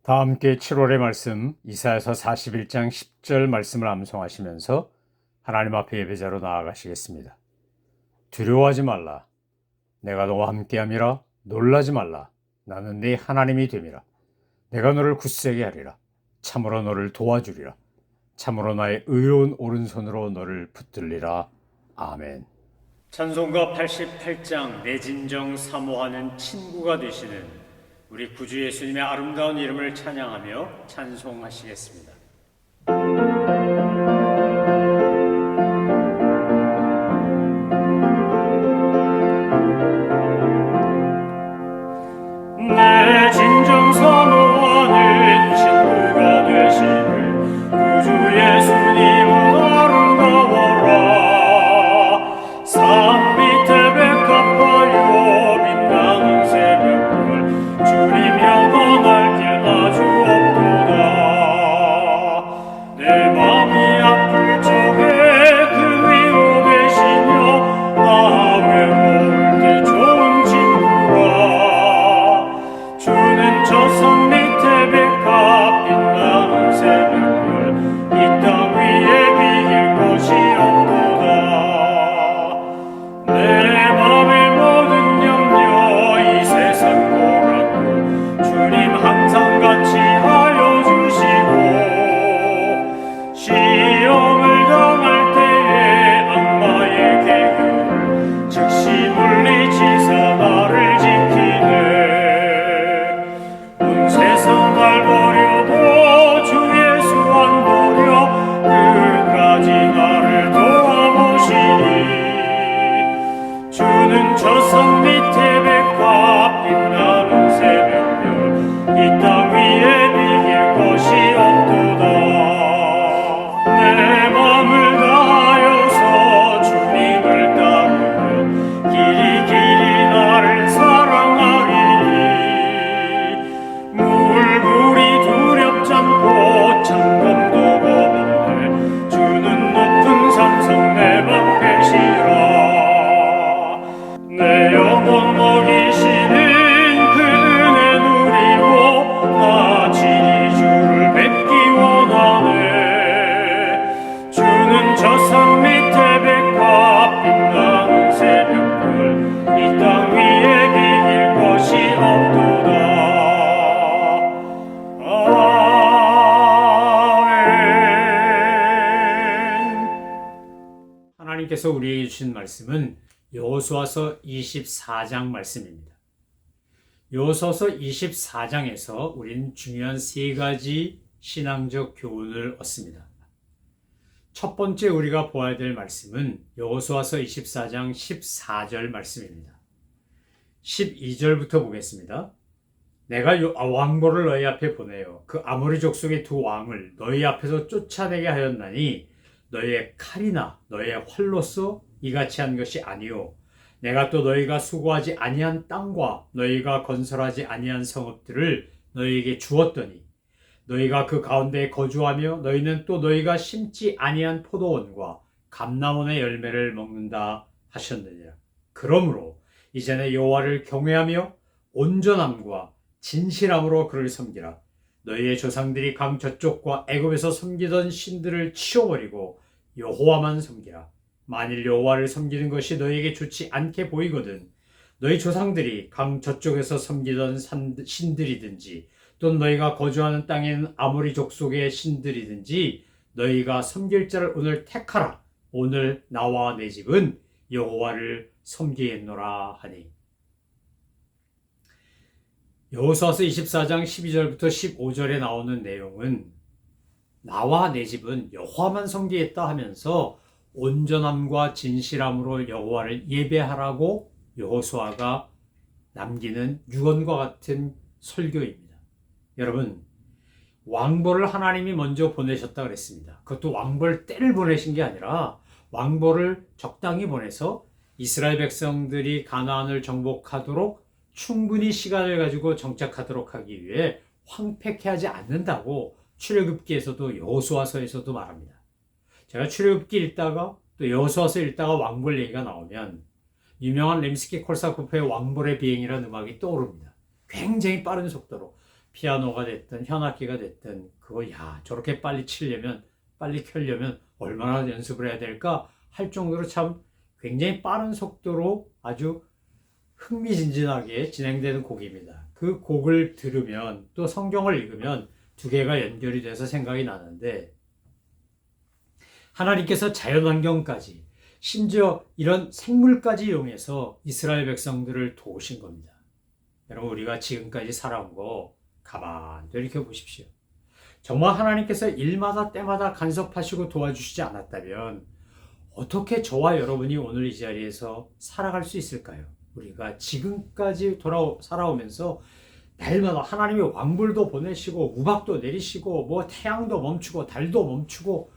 다 함께 7월의 말씀 이사야서 41장 10절 말씀을 암송하시면서 하나님 앞에 예배자로 나아가시겠습니다. 두려워하지 말라. 내가 너와 함께함이라. 놀라지 말라. 나는 네 하나님이 됨이라. 내가 너를 굳세게 하리라. 참으로 너를 도와주리라. 참으로 나의 의로운 오른손으로 너를 붙들리라. 아멘. 찬송가 88장 내 진정 사모하는 친구가 되시는 우리 구주 예수님의 아름다운 이름을 찬양하며 찬송하시겠습니다. 내 진정 사모하는 친구가 되시는 구주 예수님은 아름다워라. 산 밑에 백합화요 빛나는 새벽별 주님 영원할 길 아주 없도다. 내 맘이 아플 적에 그 위로 되시며 나 외로울 때 좋은 친구라. 주는 저 산 밑에 백합 빛나는 새벽별 이 땅 위에 비길 곳이 없도다. 내 맘의 모든 염려 이 세상 고라고 주님 항상 같이 하여 주시고 시험을 당할 때에 악마의 계교를 즉시 물리치사 나를 지키네. 온 세상 날 버려도 주 예수 안 버려 끝까지 나를 도와보시니. 주는 저 산 밑에 백합 빛나는 새벽별 이 땅 위에 비길 곳이 없도다. 내 맘을 다하여서 주님을 따르면 길이 길이 나를 사랑하리니. 물불이 두렵지 않고 창검도 겁없네. 주는 높은 산성 내 방패시라. 내 영혼 먹이시는 그 은혜 누리고 나 친히 주를 뵙기 원하네. 주는 저 산 밑에 백합 빛나는 새벽별 이 땅 위에 비길 곳이 없도다. 아멘. 하나님께서 우리에게 주신 말씀은 여호수아서 24장 말씀입니다. 여호수아서 24장에서 우리는 중요한 세 가지 신앙적 교훈을 얻습니다. 첫 번째 우리가 보아야 될 말씀은 여호수아서 24장 14절 말씀입니다. 12절부터 보겠습니다. 내가 왕보를 너희 앞에 보내어 그 아모리 족속의 두 왕을 너희 앞에서 쫓아내게 하였나니 너희의 칼이나 너희의 활로서 이같이 한 것이 아니요 내가 또 너희가 수고하지 아니한 땅과 너희가 건설하지 아니한 성읍들을 너희에게 주었더니 너희가 그 가운데에 거주하며 너희는 또 너희가 심지 아니한 포도원과 감람원의 열매를 먹는다 하셨느니라. 그러므로 이제는 여호와를 경외하며 온전함과 진실함으로 그를 섬기라. 너희의 조상들이 강 저쪽과 애굽에서 섬기던 신들을 치워버리고 여호와만 섬기라. 만일 여호와를 섬기는 것이 너희에게 좋지 않게 보이거든 너희 조상들이 강 저쪽에서 섬기던 신들이든지 또는 너희가 거주하는 땅에는 아모리 족속의 신들이든지 너희가 섬길 자를 오늘 택하라. 오늘 나와 내 집은 여호와를 섬기겠노라 하니. 여호수아서 24장 12절부터 15절에 나오는 내용은 나와 내 집은 여호와만 섬기겠다 하면서 온전함과 진실함으로 여호와를 예배하라고 여호수아가 남기는 유언과 같은 설교입니다. 여러분, 왕보를 하나님이 먼저 보내셨다 그랬습니다. 그것도 왕보를 때를 보내신 게 아니라 왕보를 적당히 보내서 이스라엘 백성들이 가나안을 정복하도록 충분히 시간을 가지고 정착하도록 하기 위해 황폐케 하지 않는다고 출애굽기에서도 여호수아서에서도 말합니다. 제가 출애굽기 읽다가 또 여호수아서 읽다가 왕볼 얘기가 나오면 유명한 렘스키 콜사코프의 왕볼의 비행이라는 음악이 떠오릅니다. 굉장히 빠른 속도로 피아노가 됐든 현악기가 됐든 그거 저렇게 빨리 치려면 빨리 켜려면 얼마나 연습을 해야 될까 할 정도로 참 굉장히 빠른 속도로 아주 흥미진진하게 진행되는 곡입니다. 그 곡을 들으면 또 성경을 읽으면 두 개가 연결이 돼서 생각이 나는데 하나님께서 자연환경까지 심지어 이런 생물까지 이용해서 이스라엘 백성들을 도우신 겁니다. 여러분 우리가 지금까지 살아온 거 가만히 돌이켜보십시오. 정말 하나님께서 일마다 때마다 간섭하시고 도와주시지 않았다면 어떻게 저와 여러분이 오늘 이 자리에서 살아갈 수 있을까요? 우리가 지금까지 살아오면서 날마다 하나님의 왕불도 보내시고 우박도 내리시고 뭐 태양도 멈추고 달도 멈추고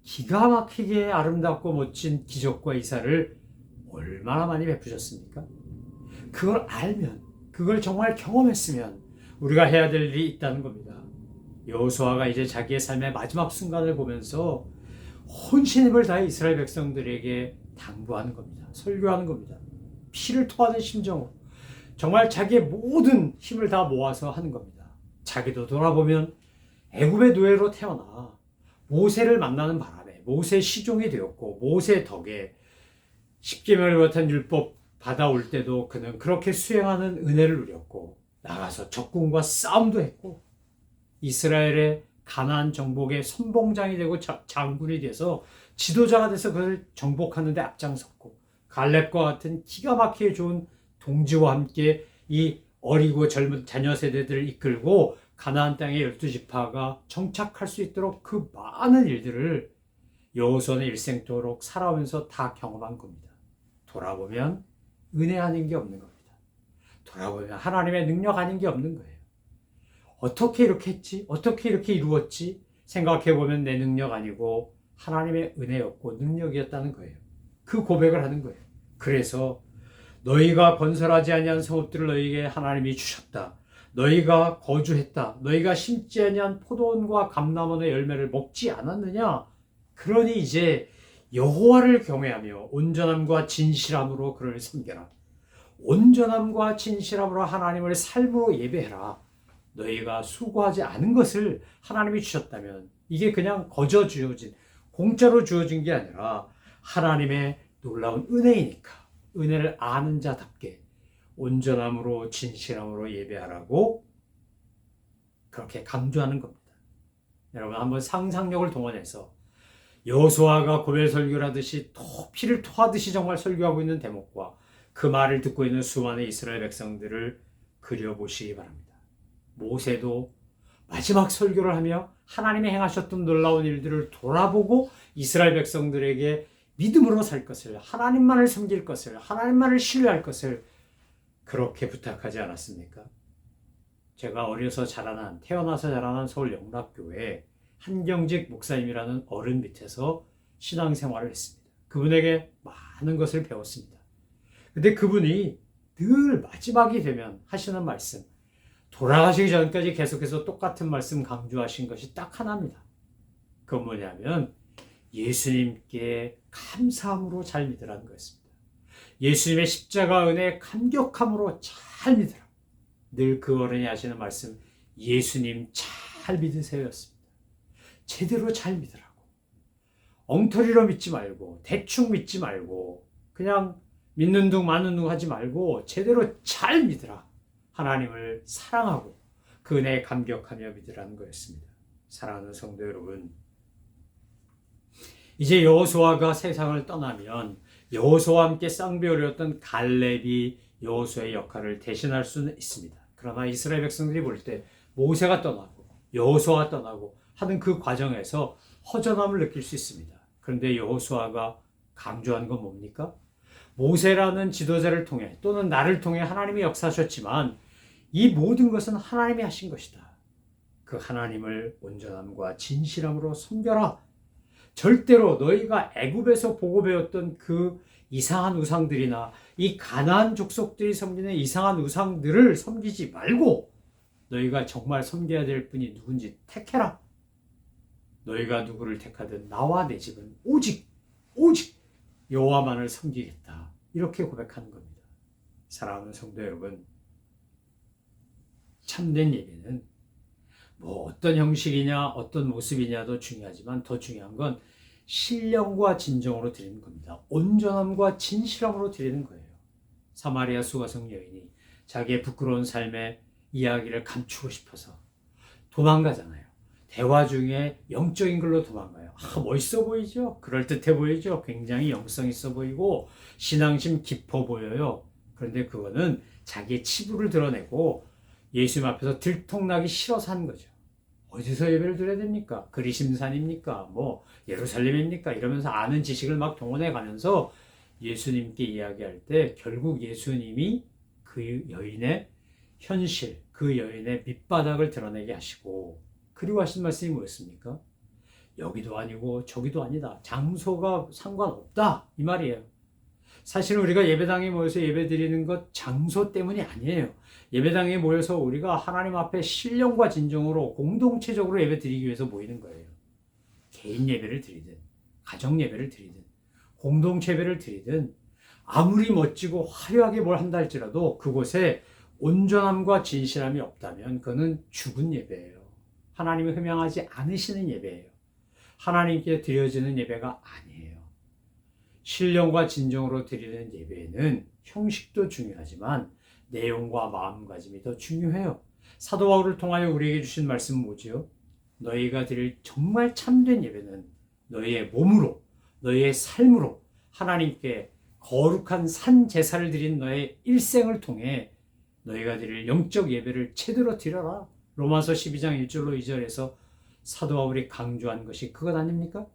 기가 막히게 아름답고 멋진 기적과 이사를 얼마나 많이 베푸셨습니까? 그걸 알면, 그걸 정말 경험했으면 우리가 해야 될 일이 있다는 겁니다. 여호수아가 이제 자기의 삶의 마지막 순간을 보면서 혼신의 힘을 다해 이스라엘 백성들에게 당부하는 겁니다. 설교하는 겁니다. 피를 토하는 심정으로 정말 자기의 모든 힘을 다 모아서 하는 겁니다. 자기도 돌아보면 애굽의 노예로 태어나 모세를 만나는 바람에 모세 시종이 되었고 모세 덕에 십계명을 비롯한 율법 받아올 때도 그는 그렇게 수행하는 은혜를 누렸고 나가서 적군과 싸움도 했고 이스라엘의 가나안 정복의 선봉장이 되고 장군이 돼서 지도자가 돼서 그걸 정복하는 데 앞장섰고 갈렙과 같은 기가 막히게 좋은 동지와 함께 이 어리고 젊은 자녀 세대들을 이끌고 가나안 땅의 12지파가 정착할 수 있도록 그 많은 일들을 여호수아는 일생도록 살아오면서 다 경험한 겁니다. 돌아보면 은혜 아닌 게 없는 겁니다. 돌아보면 하나님의 능력 아닌 게 없는 거예요. 어떻게 이렇게 했지? 어떻게 이렇게 이루었지? 생각해보면 내 능력 아니고 하나님의 은혜였고 능력이었다는 거예요. 그 고백을 하는 거예요. 그래서 너희가 건설하지 아니한 성읍들을 너희에게 하나님이 주셨다. 너희가 거주했다. 너희가 심지 아니한 포도원과 감람원의 열매를 먹지 않았느냐? 그러니 이제 여호와를 경외하며 온전함과 진실함으로 그를 섬겨라. 온전함과 진실함으로 하나님을 삶으로 예배해라. 너희가 수고하지 않은 것을 하나님이 주셨다면 이게 그냥 거저 주어진 공짜로 주어진 게 아니라 하나님의 놀라운 은혜이니까 은혜를 아는 자답게 온전함으로 진실함으로 예배하라고 그렇게 강조하는 겁니다. 여러분 한번 상상력을 동원해서 여호수아가 고별 설교를 하듯이 피를 토하듯이 정말 설교하고 있는 대목과 그 말을 듣고 있는 수많은 이스라엘 백성들을 그려보시기 바랍니다. 모세도 마지막 설교를 하며 하나님이 행하셨던 놀라운 일들을 돌아보고 이스라엘 백성들에게 믿음으로 살 것을, 하나님만을 섬길 것을, 하나님만을 신뢰할 것을 그렇게 부탁하지 않았습니까? 제가 태어나서 자라난 서울 영락교회 한경직 목사님이라는 어른 밑에서 신앙생활을 했습니다. 그분에게 많은 것을 배웠습니다. 근데 그분이 늘 마지막이 되면 하시는 말씀, 돌아가시기 전까지 계속해서 똑같은 말씀 강조하신 것이 딱 하나입니다. 그건 뭐냐면 예수님께 감사함으로 잘 믿으라는 거였습니다. 예수님의 십자가 은혜 감격함으로 잘 믿으라. 늘 그 어른이 하시는 말씀, 예수님 잘 믿으세요였습니다. 제대로 잘 믿으라고. 엉터리로 믿지 말고 대충 믿지 말고 그냥 믿는 둥 마는 둥 하지 말고 제대로 잘 믿으라. 하나님을 사랑하고 그 은혜에 감격하며 믿으라는 거였습니다. 사랑하는 성도 여러분, 이제 여호수아가 세상을 떠나면 여호수아와 함께 쌍배울이었던 갈렙이 여호수아의 역할을 대신할 수는 있습니다. 그러나 이스라엘 백성들이 볼 때 모세가 떠나고 여호수아가 떠나고 하는 그 과정에서 허전함을 느낄 수 있습니다. 그런데 여호수아가 강조한 건 뭡니까? 모세라는 지도자를 통해 또는 나를 통해 하나님이 역사하셨지만 이 모든 것은 하나님이 하신 것이다. 그 하나님을 온전함과 진실함으로 섬겨라. 절대로 너희가 애굽에서 보고 배웠던 그 이상한 우상들이나 이 가나안 족속들이 섬기는 이상한 우상들을 섬기지 말고 너희가 정말 섬겨야 될 분이 누군지 택해라. 너희가 누구를 택하든 나와 내 집은 오직 여호와만을 섬기겠다. 이렇게 고백하는 겁니다. 사랑하는 성도 여러분, 참된 예배는 뭐 어떤 형식이냐 어떤 모습이냐도 중요하지만 더 중요한 건 신령과 진정으로 드리는 겁니다. 온전함과 진실함으로 드리는 거예요. 사마리아 수가성 여인이 자기의 부끄러운 삶의 이야기를 감추고 싶어서 도망가잖아요. 대화 중에 영적인 걸로 도망가요. 멋있어 보이죠? 그럴듯해 보이죠? 굉장히 영성 있어 보이고 신앙심 깊어 보여요. 그런데 그거는 자기의 치부를 드러내고 예수님 앞에서 들통나기 싫어서 한 거죠. 어디서 예배를 드려야 됩니까? 그리심산입니까? 뭐 예루살렘입니까? 이러면서 아는 지식을 막 동원해 가면서 예수님께 이야기할 때 결국 예수님이 그 여인의 현실, 그 여인의 밑바닥을 드러내게 하시고 그리고 하신 말씀이 뭐였습니까? 여기도 아니고 저기도 아니다. 장소가 상관없다. 이 말이에요. 사실은 우리가 예배당에 모여서 예배드리는 것 장소 때문이 아니에요. 예배당에 모여서 우리가 하나님 앞에 신령과 진정으로 공동체적으로 예배드리기 위해서 모이는 거예요. 개인 예배를 드리든 가정 예배를 드리든 공동체 예배를 드리든 아무리 멋지고 화려하게 뭘 한다 할지라도 그곳에 온전함과 진실함이 없다면 그거는 죽은 예배예요. 하나님을 흠양하지 않으시는 예배예요. 하나님께 드려지는 예배가 아니에요. 신령과 진정으로 드리는 예배는 형식도 중요하지만 내용과 마음가짐이 더 중요해요. 사도 바울을 통하여 우리에게 주신 말씀은 뭐지요? 너희가 드릴 정말 참된 예배는 너희의 몸으로, 너희의 삶으로 하나님께 거룩한 산 제사를 드린 너의 일생을 통해 너희가 드릴 영적 예배를 제대로 드려라. 로마서 12장 1절로 2절에서 사도 바울이 강조한 것이 그것 아닙니까?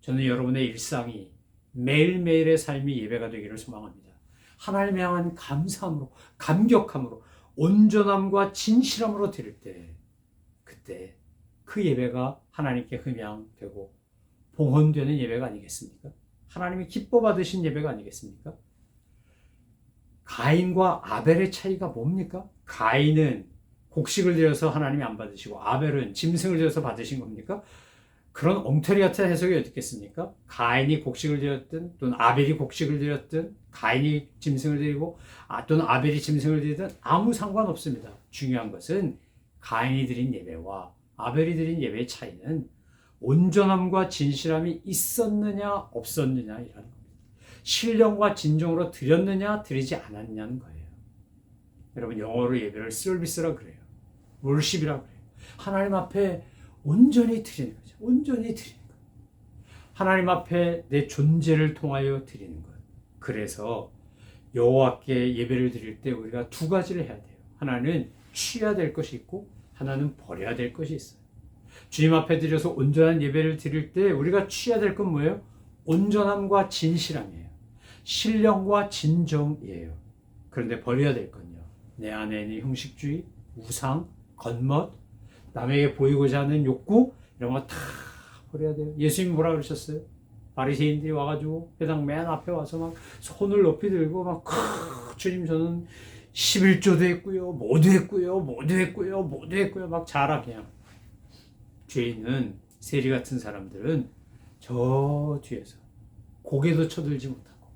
저는 여러분의 일상이 매일매일의 삶이 예배가 되기를 소망합니다. 하나님을 향한 감사함으로, 감격함으로, 온전함과 진실함으로 드릴 때 그때 그 예배가 하나님께 흠양되고 봉헌되는 예배가 아니겠습니까? 하나님이 기뻐 받으신 예배가 아니겠습니까? 가인과 아벨의 차이가 뭡니까? 가인은 곡식을 드려서 하나님이 안 받으시고 아벨은 짐승을 드려서 받으신 겁니까? 그런 엉터리 같은 해석이 어디 있겠습니까? 가인이 곡식을 드렸든 또는 아벨이 곡식을 드렸든 가인이 짐승을 드리고 또는 아벨이 짐승을 드리든 아무 상관없습니다. 중요한 것은 가인이 드린 예배와 아벨이 드린 예배의 차이는 온전함과 진실함이 있었느냐 없었느냐이라는 겁니다. 신령과 진정으로 드렸느냐 드리지 않았느냐는 거예요. 여러분 영어로 예배를 서비스라 그래요. 월십이라 그래요. 하나님 앞에 온전히 드리는 거죠. 온전히 드리는 것. 하나님 앞에 내 존재를 통하여 드리는 것. 그래서 여호와께 예배를 드릴 때 우리가 두 가지를 해야 돼요. 하나는 취해야 될 것이 있고 하나는 버려야 될 것이 있어요. 주님 앞에 드려서 온전한 예배를 드릴 때 우리가 취해야 될 건 뭐예요? 온전함과 진실함이에요. 신령과 진정이에요. 그런데 버려야 될 건요. 내 안에 있는 형식주의, 우상, 겉멋, 남에게 보이고자 하는 욕구 이런 거 다 버려야 돼요. 예수님이 뭐라 그러셨어요? 바리새인들이 와가지고 회당 맨 앞에 와서 막 손을 높이 들고 막 주님 저는 11조도 했고요. 모두 했고요. 모두 했고요. 모두 했고요. 막 자라 그냥. 죄인은 세리 같은 사람들은 저 뒤에서 고개도 쳐들지 못하고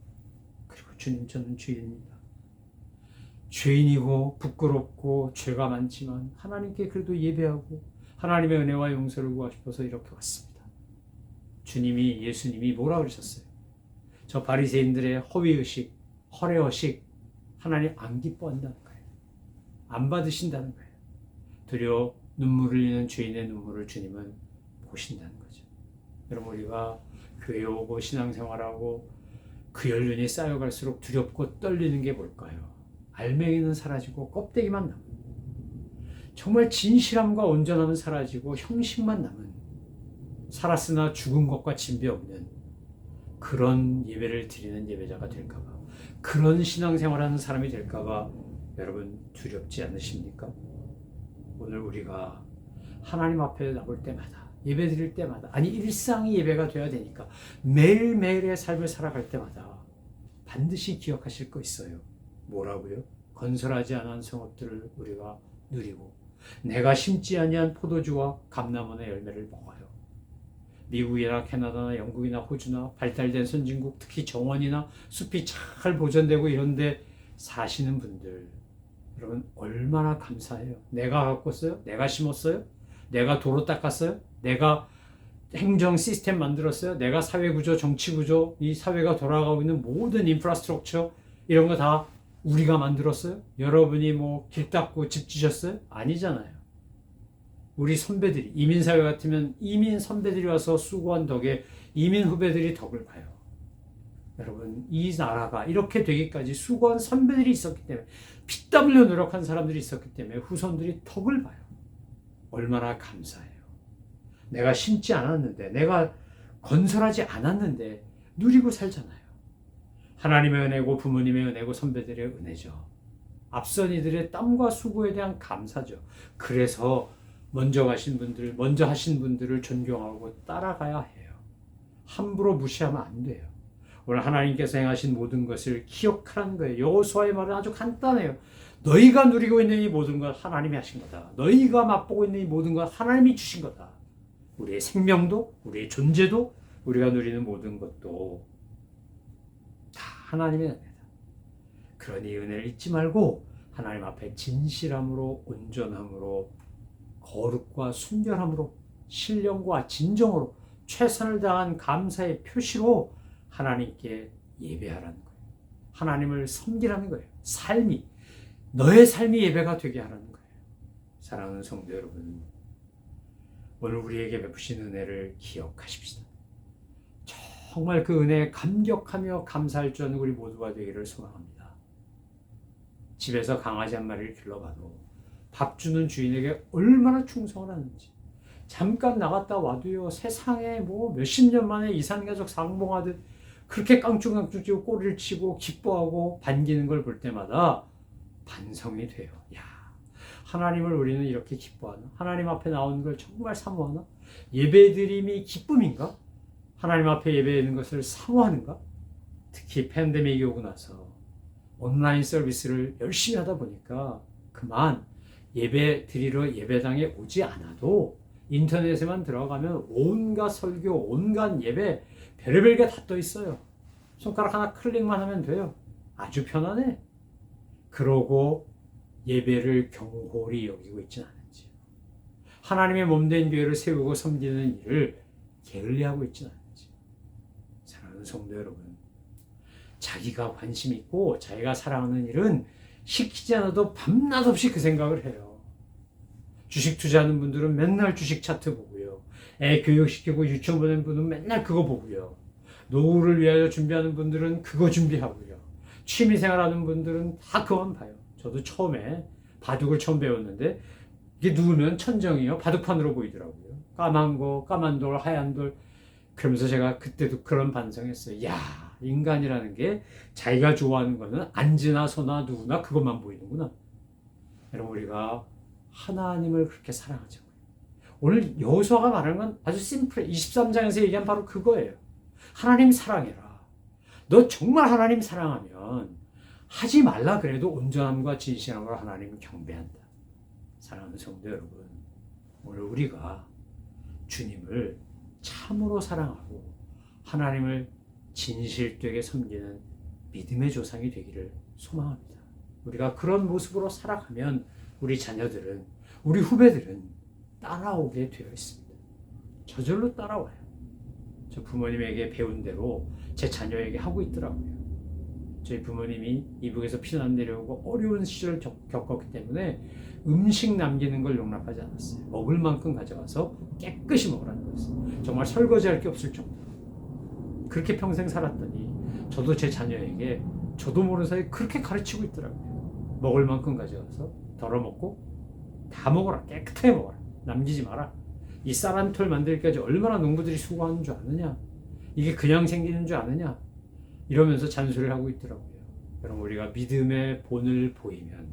그리고 주님 저는 죄인입니다. 죄인이고 부끄럽고 죄가 많지만 하나님께 그래도 예배하고 하나님의 은혜와 용서를 구하고 싶어서 이렇게 왔습니다. 주님이 예수님이 뭐라 그러셨어요? 저 바리새인들의 허위의식, 허례의식 하나님 안 기뻐한다는 거예요. 안 받으신다는 거예요. 도리어 눈물을 흘리는 죄인의 눈물을 주님은 보신다는 거죠. 여러분 우리가 교회 오고 신앙생활하고 그 연륜이 쌓여갈수록 두렵고 떨리는 게 뭘까요? 알맹이는 사라지고 껍데기만 남은 정말 진실함과 온전함은 사라지고 형식만 남은 살았으나 죽은 것과 진배 없는 그런 예배를 드리는 예배자가 될까봐 그런 신앙생활하는 사람이 될까봐 여러분 두렵지 않으십니까? 오늘 우리가 하나님 앞에 나올 때마다 예배 드릴 때마다 아니 일상이 예배가 되어야 되니까 매일매일의 삶을 살아갈 때마다 반드시 기억하실 거 있어요. 뭐라고요? 건설하지 않은 성읍들을 우리가 누리고 내가 심지 아니한 포도주와 감람원의 열매를 먹어요. 미국이나 캐나다나 영국이나 호주나 발달된 선진국 특히 정원이나 숲이 잘 보존되고 이런 데 사시는 분들 여러분 얼마나 감사해요. 내가 가꿨어요? 내가 심었어요? 내가 도로 닦았어요? 내가 행정 시스템 만들었어요? 내가 사회구조, 정치구조, 이 사회가 돌아가고 있는 모든 인프라스트럭처 이런 거 다 우리가 만들었어요? 여러분이 뭐 길 닦고 집 지셨어요? 아니잖아요. 우리 선배들이, 이민사회 같으면 이민 선배들이 와서 수고한 덕에 이민 후배들이 덕을 봐요. 여러분, 이 나라가 이렇게 되기까지 수고한 선배들이 있었기 때문에, 피 땀 흘려 노력한 사람들이 있었기 때문에 후손들이 덕을 봐요. 얼마나 감사해요. 내가 심지 않았는데, 내가 건설하지 않았는데 누리고 살잖아요. 하나님의 은혜고 부모님의 은혜고 선배들의 은혜죠. 앞선 이들의 땀과 수고에 대한 감사죠. 그래서 먼저 가신 분들, 먼저 하신 분들을 존경하고 따라가야 해요. 함부로 무시하면 안 돼요. 오늘 하나님께서 행하신 모든 것을 기억하라는 거예요. 여호수아의 말은 아주 간단해요. 너희가 누리고 있는 이 모든 것 하나님이 하신 거다. 너희가 맛보고 있는 이 모든 것 하나님이 주신 거다. 우리의 생명도, 우리의 존재도, 우리가 누리는 모든 것도 다 하나님의 은혜다. 그러니 은혜를 잊지 말고 하나님 앞에 진실함으로, 온전함으로, 거룩과 순결함으로, 신령과 진정으로 최선을 다한 감사의 표시로 하나님께 예배하라는 거예요. 하나님을 섬기라는 거예요. 삶이, 너의 삶이 예배가 되게 하라는 거예요. 사랑하는 성도 여러분, 오늘 우리에게 베푸신 은혜를 기억하십시다. 정말 그 은혜에 감격하며 감사할 줄 아는 우리 모두가 되기를 소망합니다. 집에서 강아지 한 마리를 길러봐도 밥 주는 주인에게 얼마나 충성을 하는지, 잠깐 나갔다 와도요, 세상에 뭐 몇십 년 만에 이산가족 상봉하듯 그렇게 깡충깡충 찌고 꼬리를 치고 기뻐하고 반기는 걸 볼 때마다 반성이 돼요. 야, 하나님을 우리는 이렇게 기뻐하나? 하나님 앞에 나오는 걸 정말 사모하나? 예배드림이 기쁨인가? 하나님 앞에 예배하는 것을 사모하는가? 특히 팬데믹이 오고 나서 온라인 서비스를 열심히 하다 보니까 그만 예배 드리러 예배당에 오지 않아도 인터넷에만 들어가면 온갖 설교, 온갖 예배, 별의별 게 다 떠 있어요. 손가락 하나 클릭만 하면 돼요. 아주 편하네. 그러고 예배를 경홀히 여기고 있지는 않은지, 하나님의 몸된 교회를 세우고 섬기는 일을 게을리하고 있지는 않은지. 사랑하는 성도 여러분, 자기가 관심 있고 자기가 사랑하는 일은 시키지 않아도 밤낮 없이 그 생각을 해요. 주식 투자하는 분들은 맨날 주식 차트 보고요. 애 교육시키고 유치원 보낸 분은 맨날 그거 보고요. 노후를 위하여 준비하는 분들은 그거 준비하고요. 취미생활하는 분들은 다 그거만 봐요. 저도 처음에 바둑을 처음 배웠는데 이게 누우면 천정이요, 바둑판으로 보이더라고요. 까만 거, 까만 돌, 하얀 돌. 그러면서 제가 그때도 그런 반성했어요. 야, 인간이라는 게 자기가 좋아하는 거는 앉으나 서나 누구나 그것만 보이는구나. 여러분, 우리가 하나님을 그렇게 사랑하자고요. 오늘 여호수아가 말하는 건 아주 심플해. 23장에서 얘기한 바로 그거예요. 하나님 사랑해라. 너 정말 하나님 사랑하면 하지 말라 그래도 온전함과 진실함으로 하나님을 경배한다. 사랑하는 성도 여러분, 오늘 우리가 주님을 참으로 사랑하고 하나님을 진실되게 섬기는 믿음의 조상이 되기를 소망합니다. 우리가 그런 모습으로 살아가면 우리 자녀들은, 우리 후배들은 따라오게 되어 있습니다. 저절로 따라와요. 저 부모님에게 배운 대로 제 자녀에게 하고 있더라고요. 저희 부모님이 이북에서 피난 내려오고 어려운 시절을 겪었기 때문에 음식 남기는 걸 용납하지 않았어요. 먹을 만큼 가져가서 깨끗이 먹으라는 거였어요. 정말 설거지할 게 없을 정도로. 그렇게 평생 살았더니 저도 제 자녀에게 저도 모르는 사이에 그렇게 가르치고 있더라고요. 먹을 만큼 가져가서 덜어먹고 다 먹어라. 깨끗하게 먹어라. 남기지 마라. 이 쌀 한 톨 만들기까지 얼마나 농부들이 수고하는 줄 아느냐? 이게 그냥 생기는 줄 아느냐? 이러면서 잔소리를 하고 있더라고요. 여러분, 우리가 믿음의 본을 보이면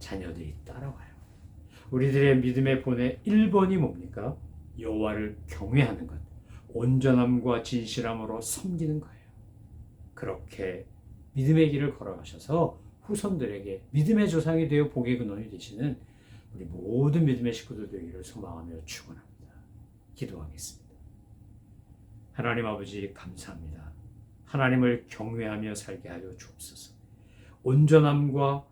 자녀들이 따라와요. 우리들의 믿음의 본의 1번이 뭡니까? 여호와를 경외하는 것, 온전함과 진실함으로 섬기는 거예요. 그렇게 믿음의 길을 걸어가셔서 후손들에게 믿음의 조상이 되어 복의 근원이 되시는 우리 모든 믿음의 식구들 되기를 소망하며 축원합니다. 기도하겠습니다. 하나님 아버지, 감사합니다. 하나님을 경외하며 살게 하여 주옵소서. 온전함과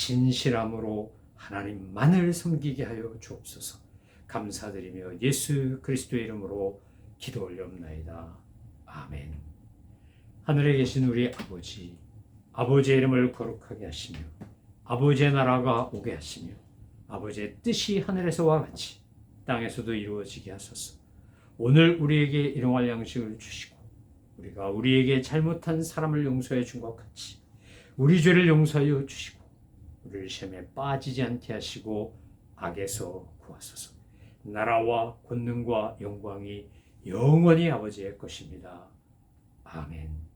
진실함으로 하나님만을 섬기게 하여 주옵소서. 감사드리며 예수 그리스도의 이름으로 기도 올려옵나이다. 아멘. 하늘에 계신 우리 아버지, 아버지의 이름을 거룩하게 하시며 아버지의 나라가 오게 하시며 아버지의 뜻이 하늘에서와 같이 땅에서도 이루어지게 하소서. 오늘 우리에게 일용할 양식을 주시고 우리가 우리에게 잘못한 사람을 용서해 준 것 같이 우리 죄를 용서하여 주시고 우리를 시험에 빠지지 않게 하시고 악에서 구하소서. 나라와 권능과 영광이 영원히 아버지의 것입니다. 아멘.